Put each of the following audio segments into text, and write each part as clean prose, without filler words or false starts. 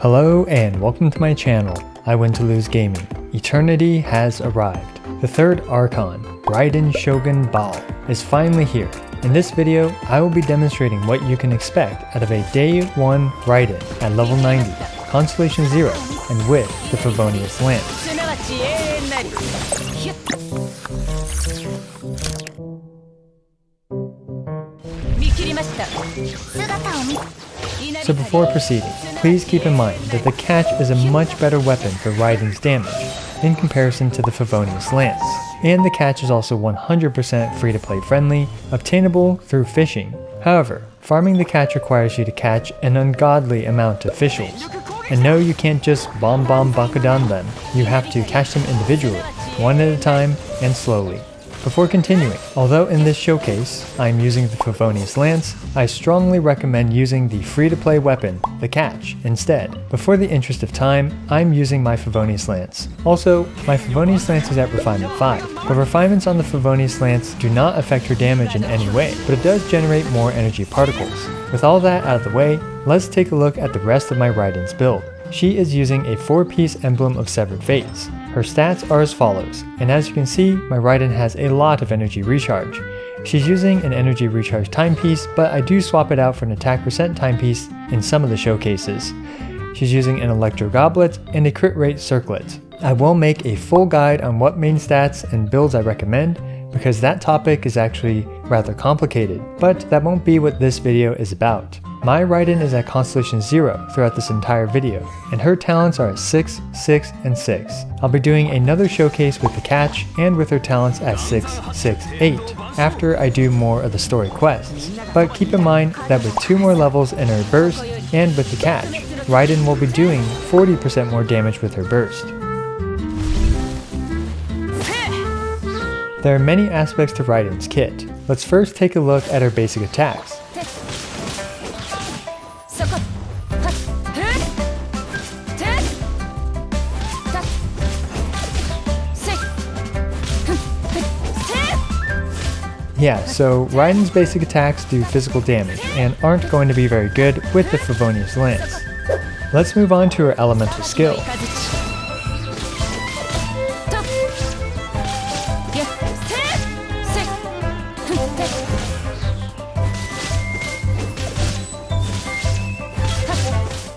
Hello and welcome to my channel, I Win to Lose Gaming. Eternity has arrived. The third Archon, Raiden Shogun Baal, is finally here. In this video, I will be demonstrating what you can expect out of a Day 1 Raiden at level 90, Constellation 0, and with the Favonius Lance. So before proceeding, please keep in mind that the catch is a much better weapon for Raiden's damage in comparison to the Favonius Lance, and the catch is also 100% free-to-play friendly, obtainable through fishing. However, farming the catch requires you to catch an ungodly amount of officials, and no, you can't just bomb Bakudan them, you have to catch them individually, one at a time and slowly. Before continuing, although in this showcase I am using the Favonius Lance, I strongly recommend using the free-to-play weapon, the catch, instead. But for the interest of time, I'm using my Favonius Lance. Also, my Favonius Lance is at Refinement 5, but refinements on the Favonius Lance do not affect her damage in any way, but it does generate more energy particles. With all that out of the way, let's take a look at the rest of my Raiden's build. She is using a 4-piece Emblem of Severed Fates. Her stats are as follows, and as you can see, my Raiden has a lot of energy recharge. She's using an energy recharge timepiece, but I do swap it out for an attack percent timepiece in some of the showcases. She's using an Electro Goblet and a crit rate circlet. I will make a full guide on what main stats and builds I recommend, because that topic is actually rather complicated, but that won't be what this video is about. My Raiden is at Constellation 0 throughout this entire video, and her talents are at 6, 6, and 6. I'll be doing another showcase with the catch and with her talents at 6, 6, 8, after I do more of the story quests. But keep in mind that with 2 more levels in her burst and with the catch, Raiden will be doing 40% more damage with her burst. There are many aspects to Raiden's kit. Let's first take a look at her basic attacks. Yeah, so Raiden's basic attacks do physical damage and aren't going to be very good with the Favonius Lance. Let's move on to her elemental skill.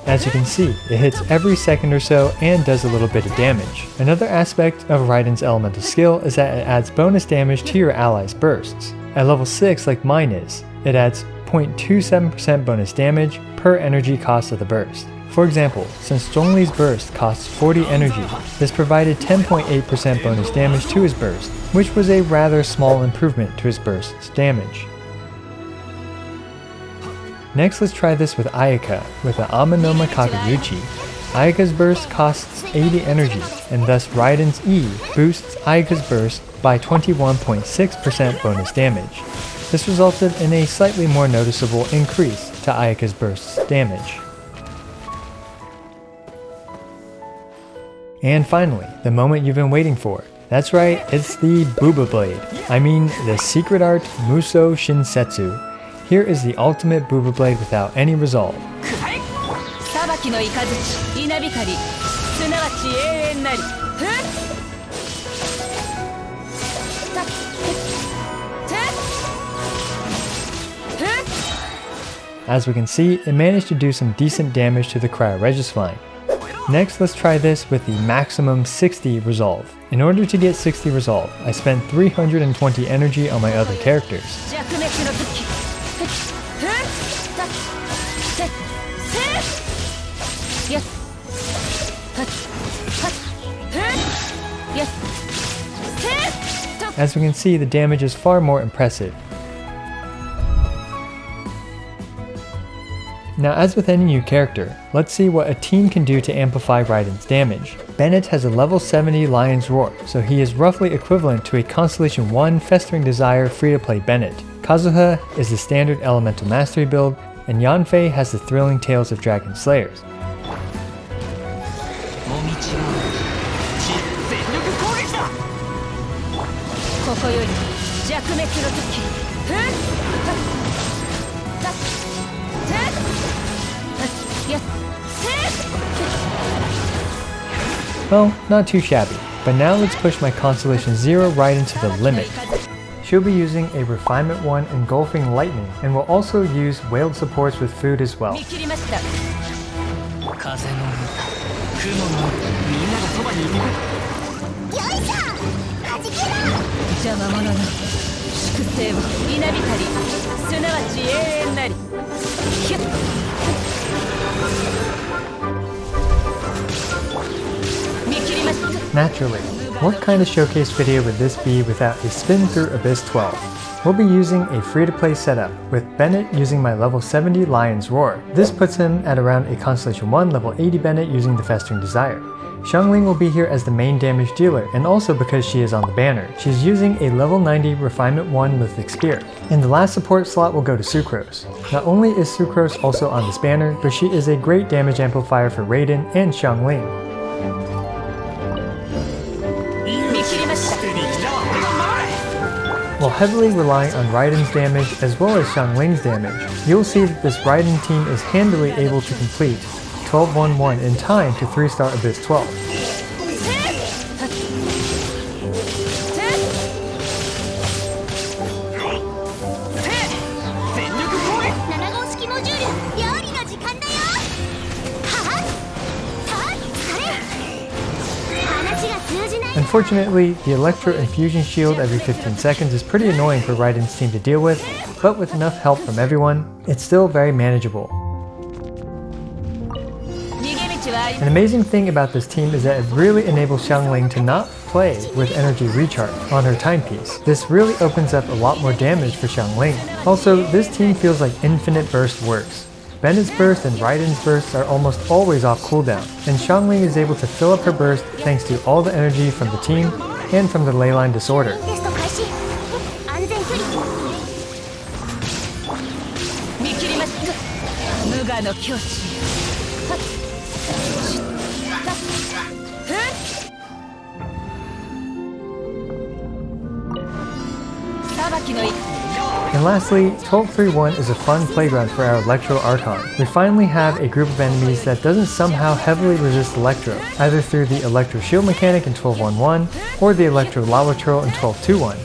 As you can see, it hits every second or so and does a little bit of damage. Another aspect of Raiden's elemental skill is that it adds bonus damage to your allies' bursts. At level 6, like mine is, it adds 0.27% bonus damage per energy cost of the burst. For example, since Zhongli's burst costs 40 energy, this provided 10.8% bonus damage to his burst, which was a rather small improvement to his burst's damage. Next, let's try this with Ayaka with the Amanoma Kageyuchi. Ayaka's burst costs 80 energy, and thus Raiden's E boosts Ayaka's burst by 21.6% bonus damage. This resulted in a slightly more noticeable increase to Ayaka's burst's damage. And finally, the moment you've been waiting for. That's right, it's the Booba Blade. I mean, the secret art Muso Shinsetsu. Here is the ultimate Booba Blade without any resolve. As we can see, it managed to do some decent damage to the Cryoregisline. Next, let's try this with the maximum 60 resolve. In order to get 60 resolve, I spent 320 energy on my other characters. As we can see, the damage is far more impressive. Now, as with any new character, let's see what a team can do to amplify Raiden's damage. Bennett has a level 70 Lion's Roar, so he is roughly equivalent to a Constellation 1 Festering Desire free-to-play Bennett. Kazuha is the standard Elemental Mastery build, and Yanfei has the Thrilling Tales of Dragon Slayers. Well, not too shabby. But now let's push my Constellation 0 Raiden to the limit. She'll be using a Refinement 1 Engulfing Lightning, and will also use Wailed supports with food as well. Naturally, what kind of showcase video would this be without a spin through Abyss 12? We'll be using a free-to-play setup, with Bennett using my level 70 Lion's Roar. This puts him at around a Constellation 1 level 80 Bennett using the Festering Desire. Xiangling will be here as the main damage dealer, and also because she is on the banner. She's using a level 90 Refinement 1 Lithic Spear. And the last support slot will go to Sucrose. Not only is Sucrose also on this banner, but she is a great damage amplifier for Raiden and Xiangling. While heavily relying on Raiden's damage as well as Xiangling's damage, you'll see that this Raiden team is handily able to complete 12-1-1 in time to 3-star Abyss 12. Unfortunately, the Electro Infusion Shield every 15 seconds is pretty annoying for Raiden's team to deal with, but with enough help from everyone, it's still very manageable. An amazing thing about this team is that it really enables Xiangling to not play with energy recharge on her timepiece. This really opens up a lot more damage for Xiangling. Also, this team feels like infinite burst works. Bennett's burst and Raiden's bursts are almost always off cooldown, and Xiangling is able to fill up her burst thanks to all the energy from the team and from the leyline disorder. And lastly, 12-3-1 is a fun playground for our Electro Archon. We finally have a group of enemies that doesn't somehow heavily resist Electro, either through the Electro Shield mechanic in 12-1-1 or the Electro Lava Twirl in 12-2-1.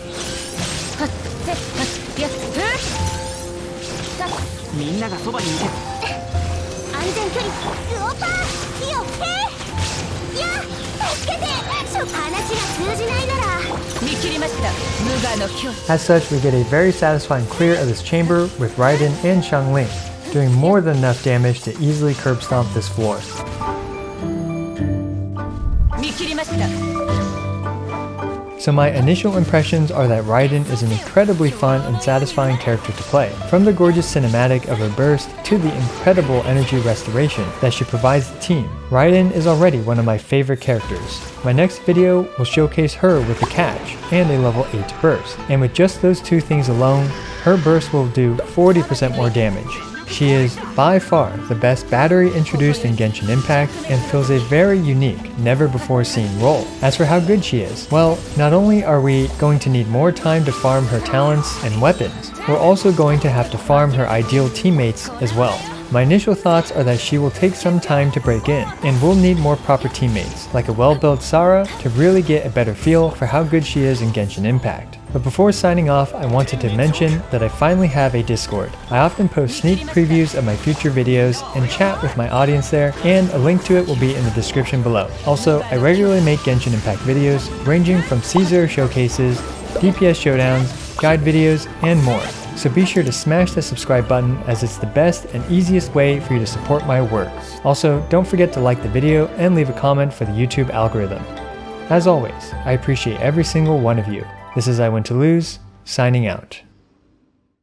As such, we get a very satisfying clear of this chamber with Raiden and Xiangling, doing more than enough damage to easily curb stomp this floor. So my initial impressions are that Raiden is an incredibly fun and satisfying character to play. From the gorgeous cinematic of her burst to the incredible energy restoration that she provides the team, Raiden is already one of my favorite characters. My next video will showcase her with a catch and a level 8 burst, and with just those two things alone, her burst will do 40% more damage. She is by far the best battery introduced in Genshin Impact and fills a very unique, never before seen role. As for how good she is, well, not only are we going to need more time to farm her talents and weapons, we're also going to have to farm her ideal teammates as well. My initial thoughts are that she will take some time to break in, and we'll need more proper teammates, like a well-built Sarah, to really get a better feel for how good she is in Genshin Impact. But before signing off, I wanted to mention that I finally have a Discord. I often post sneak previews of my future videos and chat with my audience there, and a link to it will be in the description below. Also, I regularly make Genshin Impact videos, ranging from Caesar showcases, DPS showdowns, guide videos, and more. So be sure to smash the subscribe button, as it's the best and easiest way for you to support my work. Also, don't forget to like the video and leave a comment for the YouTube algorithm. As always, I appreciate every single one of you. This is I Win to Lose, signing out.